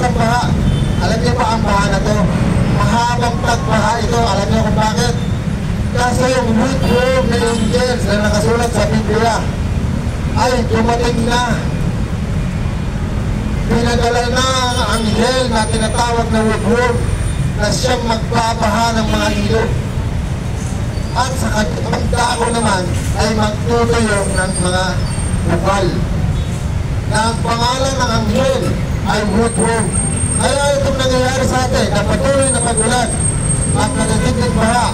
ang baha. Alam niyo ba ang baha na to? Mahabang pagbaha ito. Alam niyo kung bakit? Kasi yung woodworm na angels na nakasulat sa Biblia ay dumating na. Pinadala na ang anghel na tinatawag na woodworm na siyang magbabaha ng mga ilog. At sa kanyang dako naman ay magtutuyo ng mga bukal. Na ang pangalan ng anghel ay woodworm. Kaya itong nangyayari sa atin na patuloy na pagulan at nagtitigil baha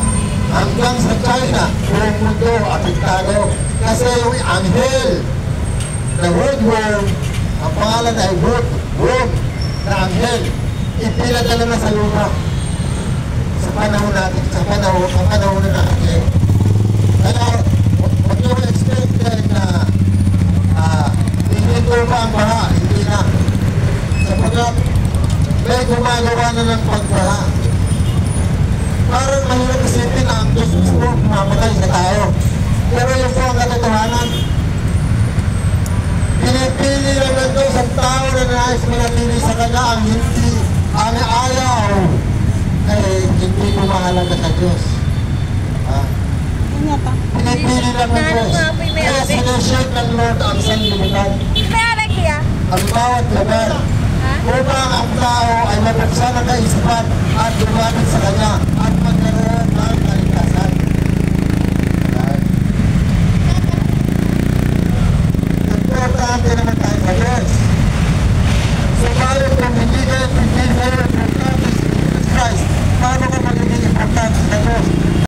hanggang sa China, buong mundo, apektado. Kasi yung anghel na woodworm, ang pangalan ay woodworm na anghel, ipinadala na sa lupa sa panahon natin, sa panahon na natin. Kaya, huwag nyo expect na hindi ko pa ang baha, hindi na. Sapagkat may gumagawa na ng pagbaha. Parang mahirap isipin na ang Diyos gusto mamatay sa tao. Pero yun po ang katotohanan. Pinipili lang ng Diyos ang tao na nais manatili sa Kanya ang hindi, ang ayaw. Eh, hindi ko mahalaga sa Diyos. Pinipili lang ng Diyos. Kaya sinashake ng Lord ang sanlibutan. Ang bawat lugar. Upang ang tao ay mabuksan ang kaisipan at lumapit sa Kanya at magkaroon ng